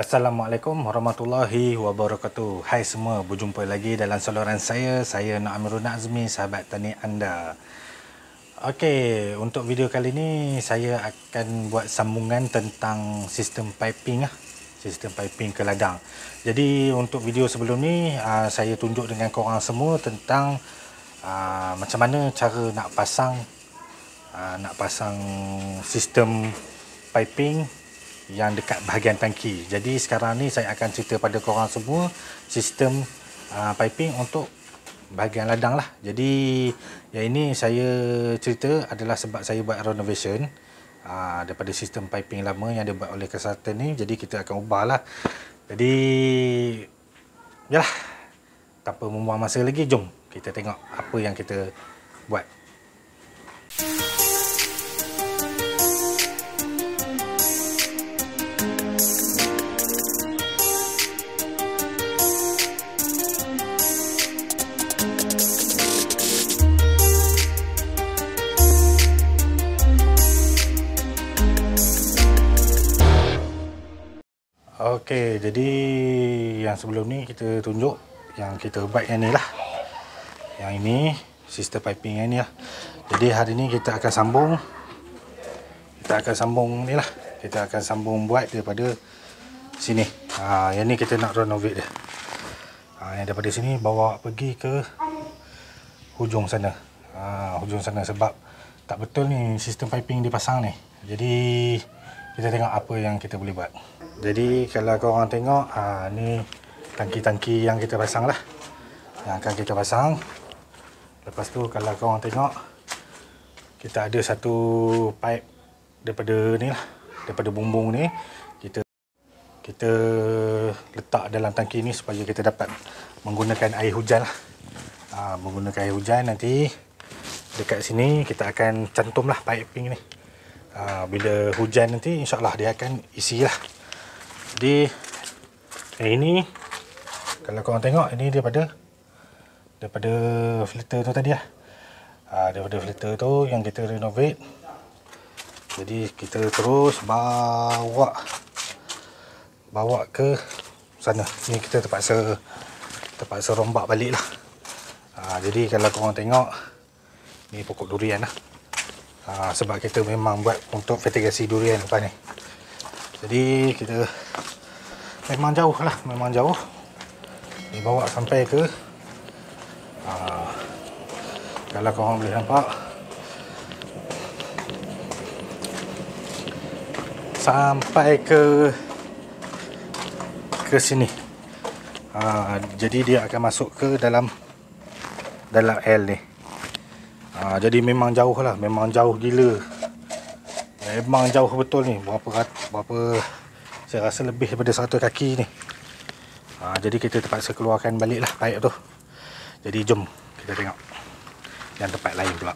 Assalamualaikum warahmatullahi wabarakatuh. Hai semua, berjumpa lagi dalam saluran saya Nak Amirul Nazmi, sahabat tani anda. Okey, untuk video kali ni saya akan buat sambungan tentang sistem piping sistem piping ke ladang. Jadi untuk video sebelum ni saya tunjuk dengan korang semua tentang macam mana cara nak pasang sistem piping yang dekat bahagian tangki. Jadi sekarang ni saya akan cerita pada korang semua sistem piping untuk bahagian ladang lah. Jadi yang ini saya cerita adalah sebab saya buat renovation daripada sistem piping lama yang dibuat oleh konsultan ni. Jadi kita akan ubah lah. Jadi yalah, tanpa membuang masa lagi, jom kita tengok apa yang kita buat. Okey, jadi yang sebelum ni kita tunjuk yang kita buat yang ni lah. Yang ini sistem piping yang ni lah. Jadi hari ni kita akan sambung ni lah. Kita akan sambung buat daripada sini. Yang ni kita nak renovate dia. Yang daripada sini bawa pergi ke hujung sana. Hujung sana sebab tak betul ni sistem piping dipasang ni. Jadi kita tengok apa yang kita boleh buat. Jadi kalau korang tengok, ni tangki-tangki yang kita pasang lah, yang akan kita pasang. Lepas tu kalau korang tengok, kita ada satu pipe daripada ni lah, daripada bumbung ni, kita letak dalam tangki ni supaya kita dapat menggunakan air hujan lah. Menggunakan air hujan, nanti dekat sini kita akan cantum lah piping ni. Bila hujan nanti insyaAllah dia akan isi lah. Jadi ini kalau korang tengok, ini daripada filter tu tadi lah. Daripada filter tu yang kita renovate. Jadi kita terus bawa ke sana. Ni kita terpaksa rombak balik lah. Jadi kalau korang tengok, ni pokok durian lah. Sebab kita memang buat untuk fertigasi durian lepas ni. Jadi kita memang jauh. Dibawa sampai ke kalau korang boleh nampak, sampai ke sini. Jadi dia akan masuk ke dalam L ni. Jadi memang jauh lah, memang jauh gila. Memang jauh betul ni. Berapa saya rasa lebih daripada 100 kaki ni. Jadi kita terpaksa keluarkan balik lah pipe tu. Jadi jom kita tengok yang tempat lain pula.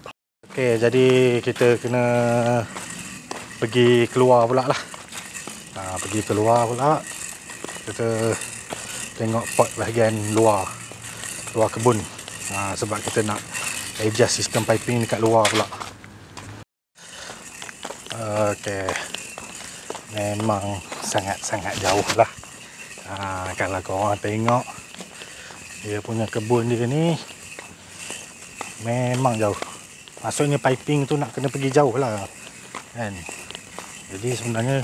Okey, jadi kita kena pergi keluar pula lah. Pergi keluar pula. Kita tengok pot bahagian luar kebun. Sebab kita nak adjust sistem piping dekat luar pula. Okey, memang sangat jauh lah. Kalau korang tengok dia punya kebun dia ni, memang jauh. Maksudnya piping tu nak kena pergi jauh lah kan. Jadi sebenarnya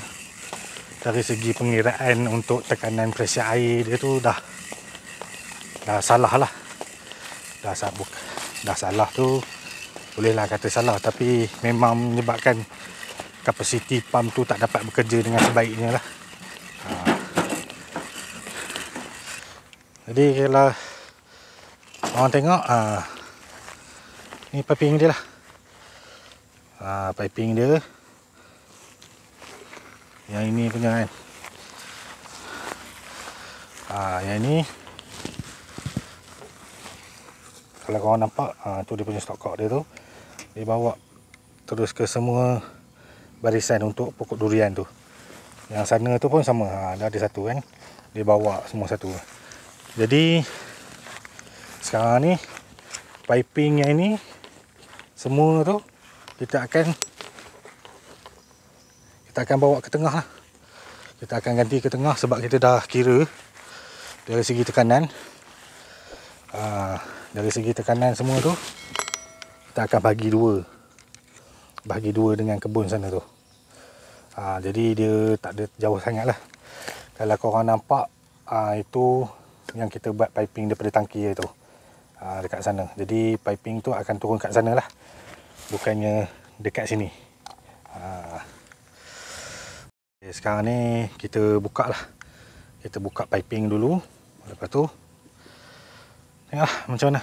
dari segi pengiraan untuk tekanan pressure air dia tu dah salah lah. Dah salah tu bolehlah kata salah, tapi memang menyebabkan kapasiti pump tu tak dapat bekerja dengan sebaiknya lah. Jadi kalau orang tengok, ni piping dia lah. Piping dia yang ini punya kan. Yang ni kalau korang nampak, tu dia punya stopcock dia tu. Dia bawa terus ke semua barisan untuk pokok durian tu. Yang sana tu pun sama, ada satu kan. Dia bawa semua satu. Jadi sekarang ni piping yang ini semua tu kita akan bawa ke tengah lah. Kita akan ganti ke tengah sebab kita dah kira dari segi tekanan. Dari segi tekanan semua tu, kita akan bagi dua dengan kebun sana tu. Jadi dia tak ada jauh sangat lah. Kalau korang nampak, itu yang kita buat piping daripada tangki tu, dekat sana. Jadi piping tu akan turun kat sana lah, bukannya dekat sini. Sekarang ni kita buka lah. Kita buka piping dulu. Lepas tu tengoklah macam mana.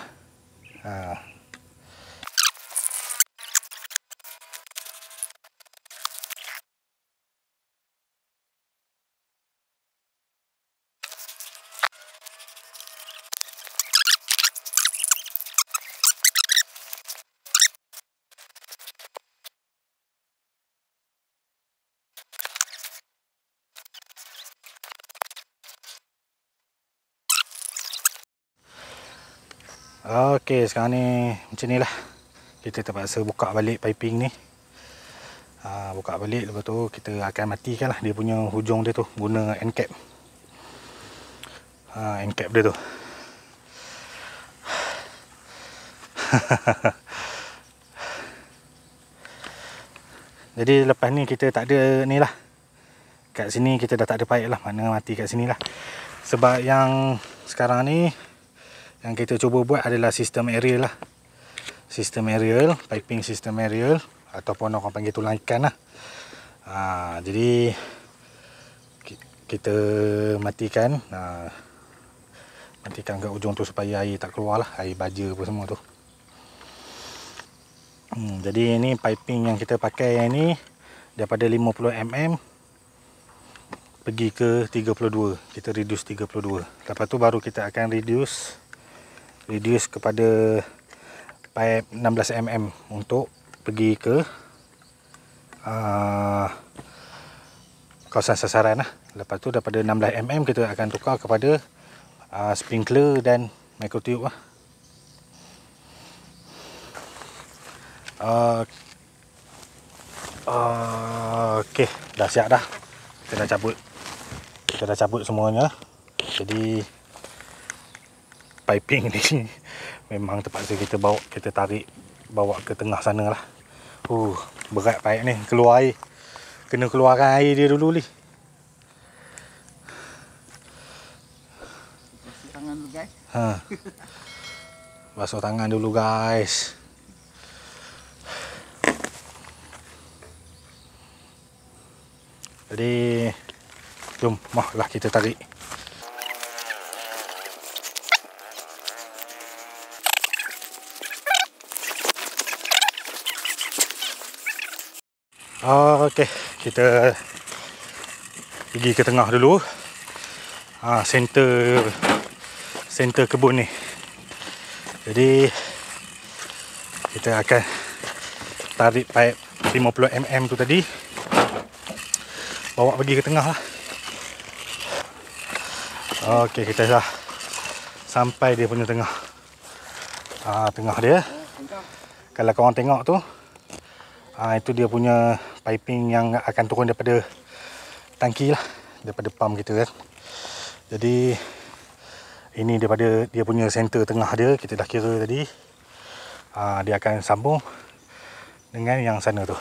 Okey, sekarang ni macam ni lah. Kita terpaksa buka balik piping ni. Buka balik, lepas tu kita akan matikan lah dia punya hujung dia tu guna end cap. End cap dia tu. Jadi lepas ni kita tak ada ni lah. Kat sini kita dah tak ada pipe lah, mana mati kat sini lah. Sebab yang sekarang ni yang kita cuba buat adalah sistem aerial lah. Sistem aerial, piping sistem aerial, ataupun orang panggil tulang ikan lah. Jadi kita matikan, matikan kat ujung tu supaya air tak keluar lah, air baja apa semua tu. Jadi ini piping yang kita pakai yang ni daripada 50mm pergi ke 32. Kita reduce 32. Lepas tu baru kita akan reduce kepada pipe 16mm untuk pergi ke kawasan sasaran lah. Lepas tu daripada 16mm kita akan tukar kepada sprinkler dan microtube lah. Okey, dah siap dah. Kita dah cabut semuanya. Jadi piping ni memang terpaksa kita tarik bawa ke tengah sana lah. Berat pipe ni, keluar air. Kena keluarkan air dia dulu ni. Basuh tangan dulu guys. Basuh tangan dulu guys. Jadi jom, lah kita tarik. Okey, kita pergi ke tengah dulu. Center kebun ni. Jadi kita akan tarik pipe 50mm tu tadi, bawa pergi ke tengah lah. Okey, kita dah sampai dia punya tengah. Tengah dia. Kalau korang tengok tu, itu dia punya piping yang akan turun daripada tangki lah, daripada pump kita kan. Jadi ini daripada dia punya center tengah dia, kita dah kira tadi. Dia akan sambung dengan yang sana tu.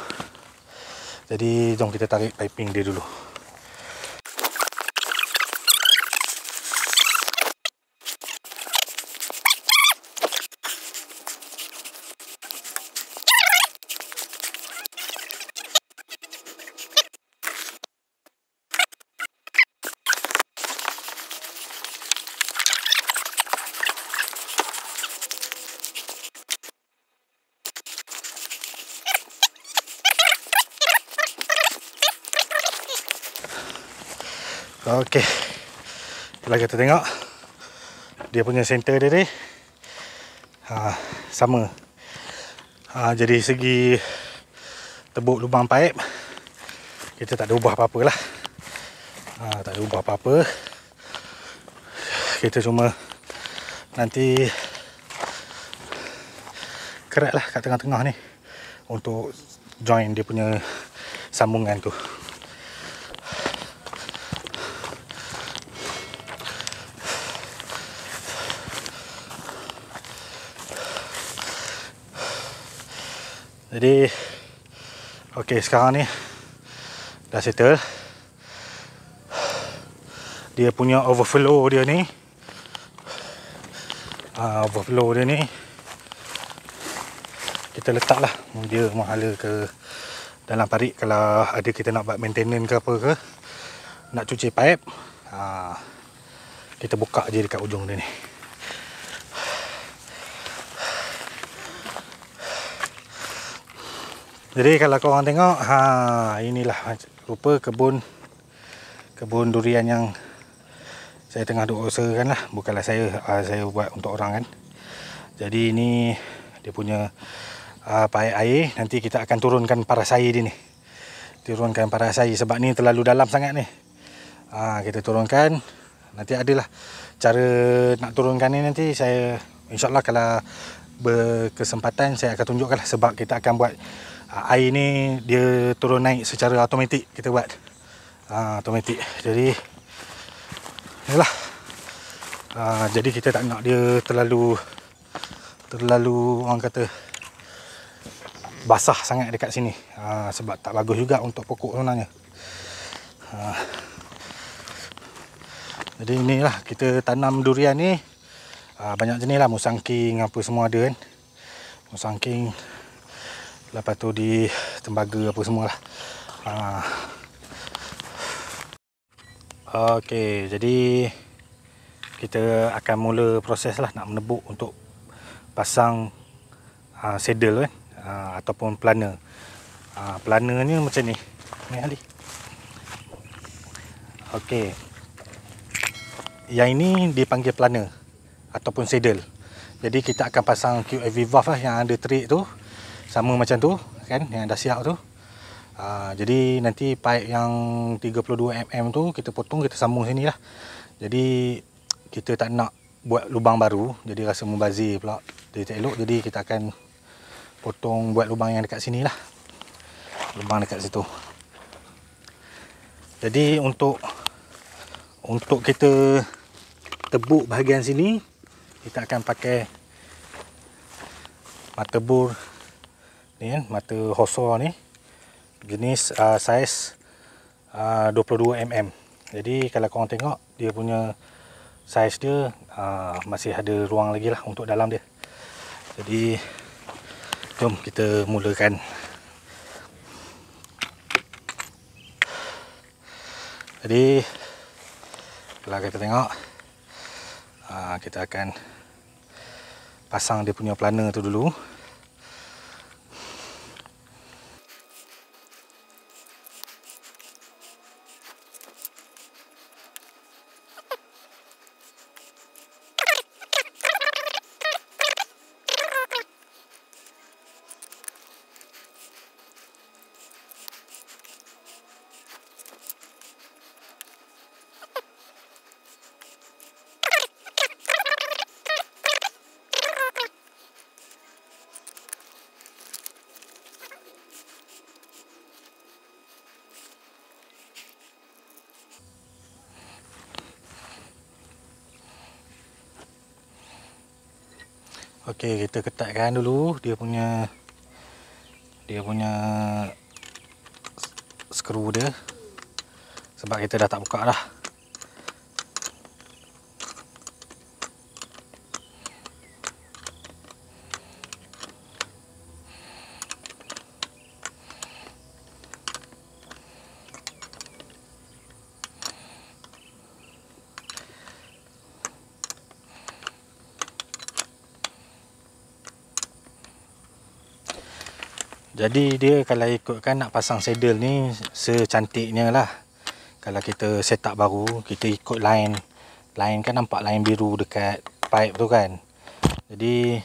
Jadi jom kita tarik piping dia dulu. Okey, kalau kita tengok dia punya center dia ni sama. Jadi segi tebuk lubang pipe kita tak ada ubah apa-apa lah. Tak ada ubah apa-apa. Kita cuma nanti kerat lah kat tengah-tengah ni untuk join dia punya sambungan tu. Jadi okey, sekarang ni dah settle. Dia punya overflow dia ni, overflow dia ni kita letaklah dia menghala ke dalam parit. Kalau ada kita nak buat maintenance ke apa ke, nak cuci pipe, kita buka je dekat ujung dia ni. Jadi kalau korang tengok, inilah rupa kebun durian yang saya tengah duk usahakan lah. Bukanlah saya buat untuk orang kan. Jadi ini dia punya paip air. Nanti kita akan turunkan paras air dia ni. Turunkan paras air sebab ni terlalu dalam sangat ni. Kita turunkan. Nanti adalah cara nak turunkan ni, nanti saya insyaAllah kalau berkesempatan saya akan tunjukkan lah. Sebab kita akan buat air ni dia turun naik secara automatik. Kita buat automatik. Jadi inilah. Jadi kita tak nak dia terlalu orang kata basah sangat dekat sini. Sebab tak bagus juga untuk pokok sebenarnya. Jadi inilah kita tanam durian ni. Banyak jenis lah, musangking apa semua ada kan. Musangking, lepas tu di tembaga apa semua lah. Okey, jadi kita akan mula proses lah nak menebuk untuk pasang saddle kan, ataupun planner. Planner ni macam ni. Ni Ali. Okey. Yang ini dipanggil planner ataupun saddle. Jadi kita akan pasang QFV valve lah yang ada trik tu. Sama macam tu kan, yang dah siap tu. Jadi nanti pipe yang 32mm tu kita potong, kita sambung sini lah. Jadi kita tak nak buat lubang baru, jadi rasa membazir pula, dia tak elok. Jadi kita akan potong, buat lubang yang dekat sini lah. Lubang dekat situ. Jadi untuk kita tebuk bahagian sini, kita akan pakai mata bor ni kan, mata hosor ni, jenis saiz 22mm. Jadi kalau korang tengok dia punya saiz dia masih ada ruang lagi lah untuk dalam dia. Jadi jom kita mulakan. Jadi kalau kita tengok, kita akan pasang dia punya planner tu dulu. Okey, kita ketatkan dulu dia punya skru dia. Sebab kita dah tak buka dah. Jadi dia kalau ikutkan nak pasang saddle ni secantiknya lah. Kalau kita set up baru, kita ikut line kan, nampak line biru dekat pipe tu kan. Jadi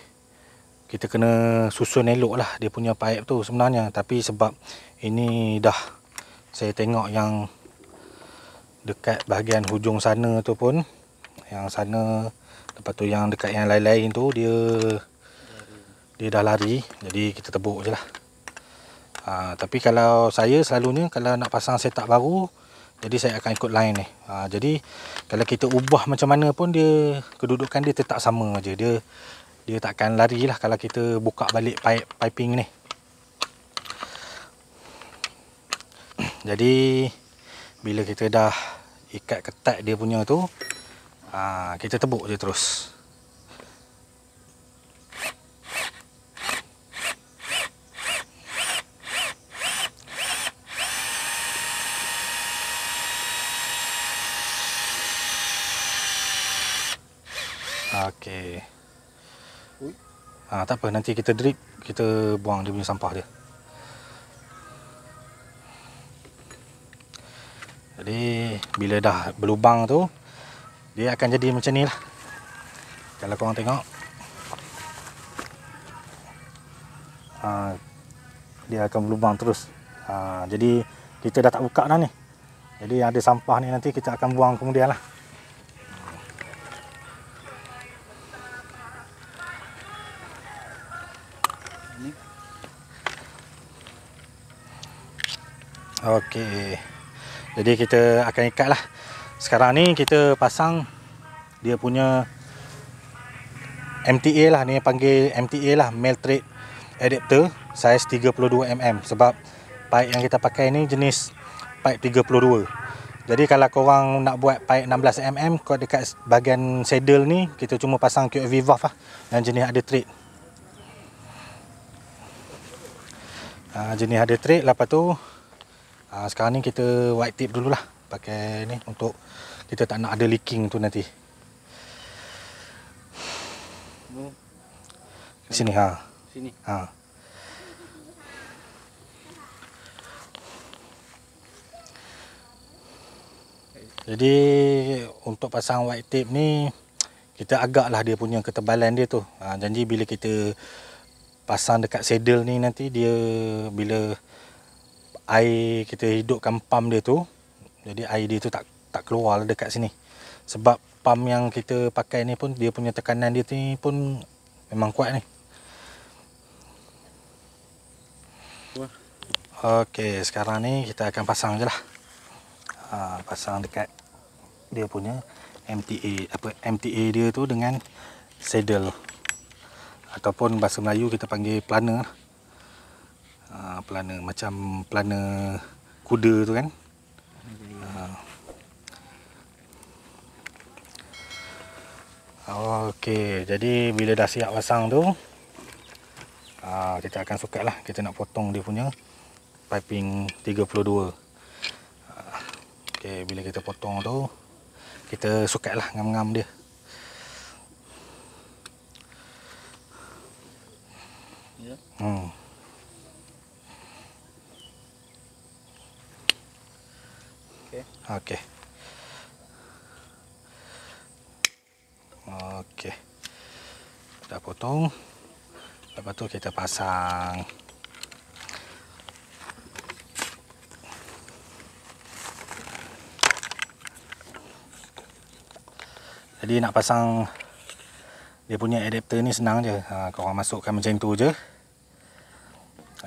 kita kena susun elok lah dia punya pipe tu sebenarnya. Tapi sebab ini dah saya tengok yang dekat bahagian hujung sana tu pun, yang sana, lepas tu yang dekat yang lain-lain tu dia dah lari. Jadi kita tebuk je lah. Tapi kalau saya selalunya kalau nak pasang setup baru, jadi saya akan ikut line ni. Jadi kalau kita ubah macam mana pun, dia kedudukan dia tetap sama je. Dia takkan lari lah kalau kita buka balik piping ni. Jadi bila kita dah ikat ketat dia punya tu, kita tebuk je terus. Okey. Tak apa, nanti kita drip, kita buang dia punya sampah dia. Jadi bila dah berlubang tu, dia akan jadi macam ni lah. Kalau korang tengok, dia akan berlubang terus. Jadi kita dah tak buka dah ni. Jadi ada sampah ni nanti kita akan buang kemudian lah. Okey. Jadi kita akan ikat lah. Sekarang ni kita pasang dia punya MTA lah, ni panggil MTA lah, male thread adapter saiz 32mm, sebab pipe yang kita pakai ni jenis pipe 32. Jadi kalau korang nak buat pipe 16mm kat dekat bahagian saddle ni, kita cuma pasang QFV valve lah yang jenis ada thread. Jenis ada thread. Lepas tu sekarang ni kita white tip dululah, pakai ni untuk kita tak nak ada leaking tu nanti. Sini sini. Jadi untuk pasang white tape ni, kita agaklah dia punya ketebalan dia tu. Janji bila kita pasang dekat saddle ni nanti, dia bila air kita hidupkan pump dia tu, jadi air dia tu tak keluar dekat sini. Sebab pump yang kita pakai ni pun, dia punya tekanan dia ni pun memang kuat ni. Okey, sekarang ni kita akan pasang je lah. Pasang dekat dia punya MTA dia tu dengan saddle, ataupun bahasa Melayu kita panggil plana. Plana macam plana kuda tu kan. Okey, jadi bila dah siap pasang tu, kita akan sukat lah. Kita nak potong dia punya piping 32. Okey, bila kita potong tu, kita sukat lah ngam-ngam dia. Okey. Okey. Dah potong. Lepas tu kita pasang. Jadi nak pasang dia punya adapter ni senang je. Korang masukkan macam tu je.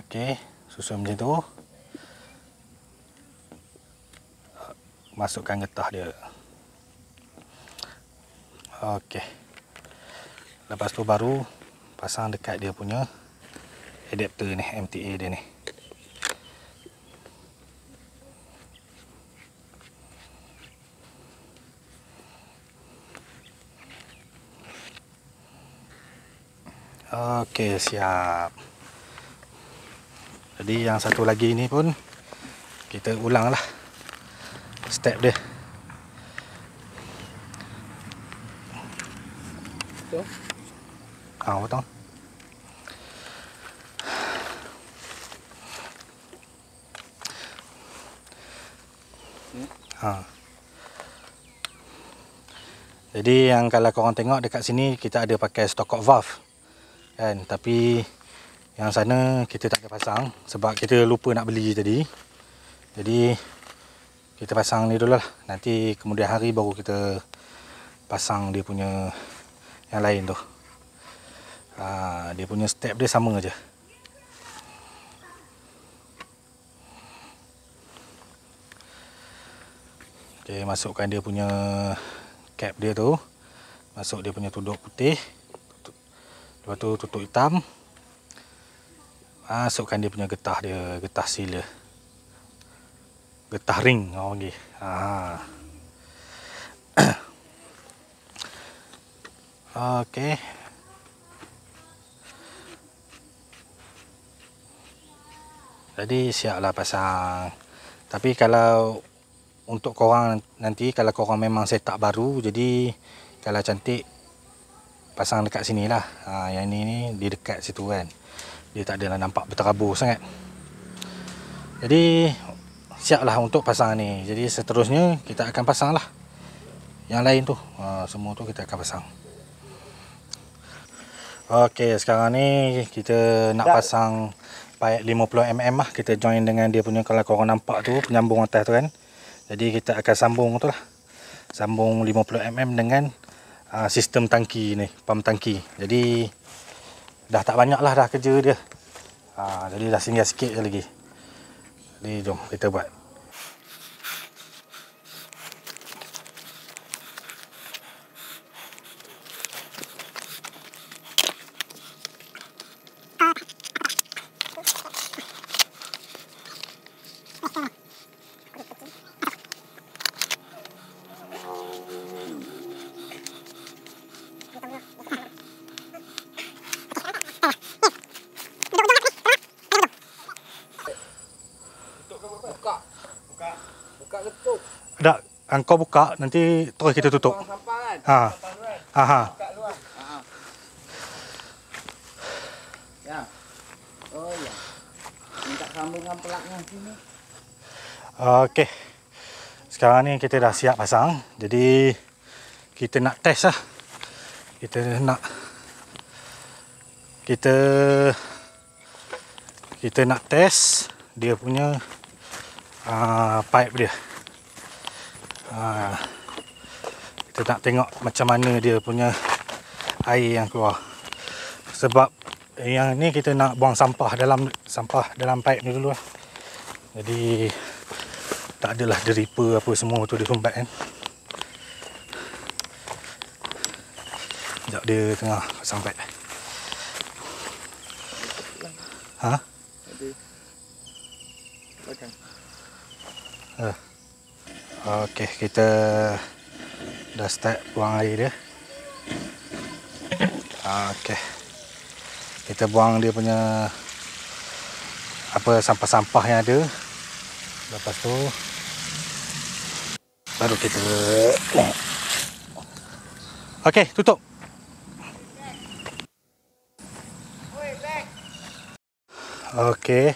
Okey, susun macam tu. Masukkan getah dia. Okey. Lepas tu baru pasang dekat dia punya adapter ni, MTA dia ni. Okey, siap. Jadi yang satu lagi ni pun kita ulang lah step dia. Potong. Jadi yang kalau korang tengok dekat sini, kita ada pakai stock valve kan, tapi yang sana kita tak ada pasang sebab kita lupa nak beli tadi. Jadi kita pasang ni dulu lah, nanti kemudian hari baru kita pasang dia punya yang lain tu. Dia punya step dia sama je. Okay, masukkan dia punya cap dia tu, masuk dia punya tuduk putih, lepas tu tutup hitam, masukkan dia punya getah dia, getah seal dia. getah ring orang panggil. Okey. Jadi siaplah pasang. Tapi kalau untuk korang nanti, kalau korang memang set up baru, jadi kalau cantik pasang dekat sini lah. Yang ni di dekat situ kan. Dia tak adalah nampak berterabur sangat. Jadi siaplah untuk pasang ni. Jadi seterusnya kita akan pasang lah yang lain tu. Semua tu kita akan pasang. Okey, sekarang ni kita nak pasang pipe 50mm lah. Kita join dengan dia punya, kalau korang nampak tu penyambung atas tu kan. Jadi kita akan sambung tu lah. Sambung 50mm dengan sistem tangki ni, pump tangki. Jadi dah tak banyak lah dah kerja dia. Jadi dah tinggal sikit je lagi. Jadi jom kita buat. Buka ketuk. Tak, kau buka nanti terus kita tutup. Buang sampah kan? Buka luar. Ya. Oh ya. Minta sambungan pelaknya sini. Okey. Sekarang ni kita dah siap pasang. Jadi kita nak test lah. Kita nak test dia punya pipe dia. Kita nak tengok macam mana dia punya air yang keluar. Sebab yang ni kita nak buang sampah dalam pipe ni dulu lah. Jadi tak adalah dripper apa semua tu dia sumbat kan. Sekejap dia tengah pasang pipe. Okey, kita dah start buang air dia. Okey. Kita buang dia punya sampah-sampah yang ada. Lepas tu baru kita okey, tutup. Okey.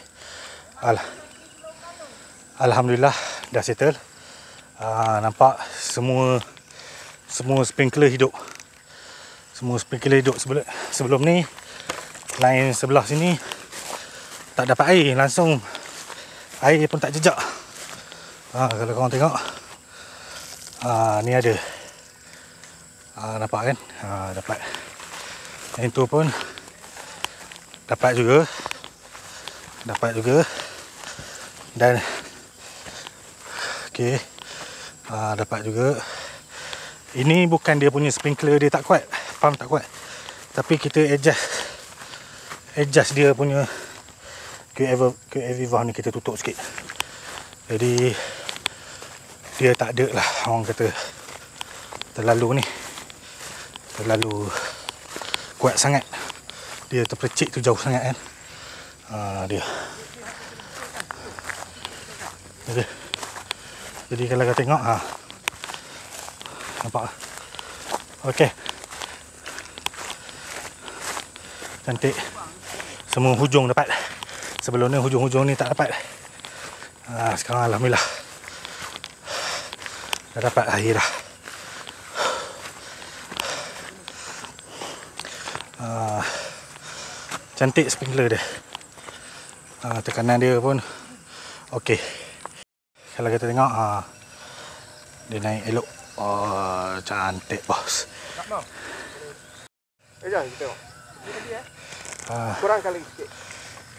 Alhamdulillah dah settle. Nampak semua sprinkler hidup. Semua sprinkler hidup. Sebelum ni line sebelah sini tak dapat air, langsung air pun tak jejak. Kalau korang tengok ni ada. Nampak kan? Dapat. Yang tu pun dapat juga. Dan okey. Dapat juga. Ini bukan dia punya sprinkler dia tak kuat, pump tak kuat. Tapi kita adjust dia punya QF valve ni, kita tutup sikit. Jadi dia tak ada lah, orang kata terlalu kuat sangat. Dia terpercik tu jauh sangat kan. Dia. Jadi kalau kau tengok nampak. Okey. Cantik. Semua hujung dapat. Sebelum ni hujung-hujung ni tak dapat. Sekarang alhamdulillah dah dapat air dah. Cantik sprinkler dia. Tekanan dia pun okey. Kalau kita tengok dia naik elok. Cantik bos. Jom kita tengok. Kurangkan lagi sikit.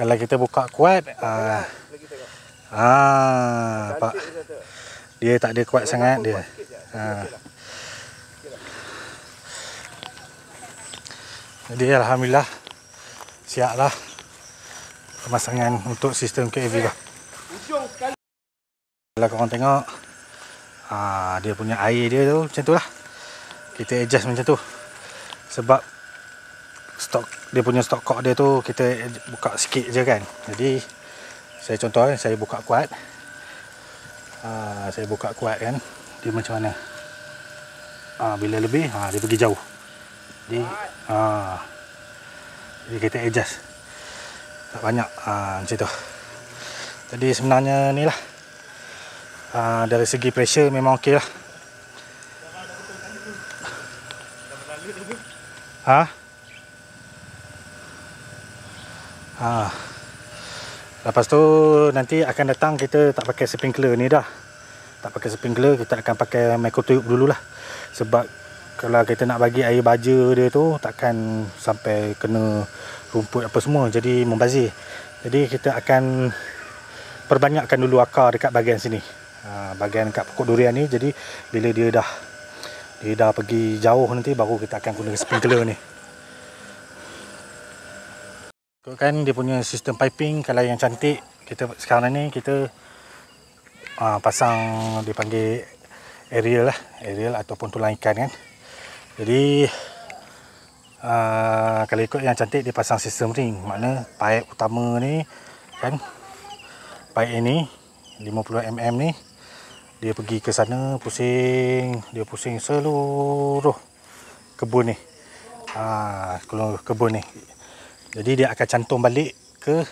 Kalau kita buka kuat Lagi tengok. Pak. Dia tak ada kuat sangat dia. Jadi alhamdulillah siaplah pemasangan untuk sistem KV lah. Ujung sekali. Kalau korang tengok dia punya air dia tu macam tu lah. Kita adjust macam tu. Sebab dia punya stok kok dia tu kita buka sikit je kan. Jadi saya contoh saya buka kuat. Saya buka kuat kan. Dia macam mana? Bila lebih dia pergi jauh. Jadi kita adjust. Tak banyak macam tu. Jadi sebenarnya ni lah. Dari segi pressure memang okey lah. Lepas tu nanti akan datang kita tak pakai sprinkler ni dah. Tak pakai sprinkler, kita akan pakai microtube dululah. Sebab kalau kita nak bagi air baja dia tu takkan sampai kena rumput apa semua, jadi membazir. Jadi kita akan perbanyakkan dulu akar dekat bahagian sini. Bahagian kat pokok durian ni. Jadi bila dia dah pergi jauh nanti baru kita akan guna sprinkler ni. Kan dia punya sistem piping kalau yang cantik kita sekarang ni kita pasang dipanggil aerial lah, aerial ataupun tulang ikan kan. Jadi kalau ikut yang cantik dia pasang sistem ring, makna pipe utama ni kan, pipe ini 50mm ni dia pergi ke sana pusing, dia pusing seluruh kebun ni. Kebun ni. Jadi dia akan cantum balik ke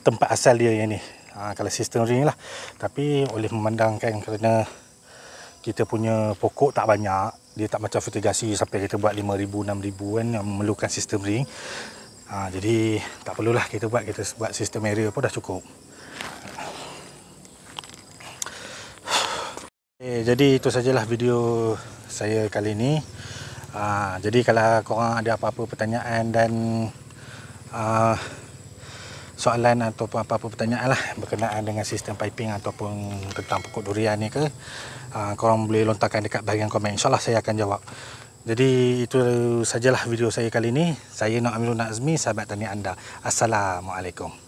tempat asal dia yang ni. Kalau sistem ring lah. Tapi oleh memandangkan kerana kita punya pokok tak banyak, dia tak macam fertigasi sampai kita buat 5,000, 6,000 kan yang memerlukan sistem ring. Jadi tak perlulah kita buat sistem area pun dah cukup. Jadi itu sajalah video saya kali ni. Jadi kalau korang ada apa-apa pertanyaan dan soalan ataupun apa-apa pertanyaan lah berkenaan dengan sistem piping ataupun tentang pokok durian ni ke, korang boleh lontarkan dekat bahagian komen. InsyaAllah saya akan jawab. Jadi itu sajalah video saya kali ni. Saya Nur Amirul Nazmi, sahabat tani anda. Assalamualaikum.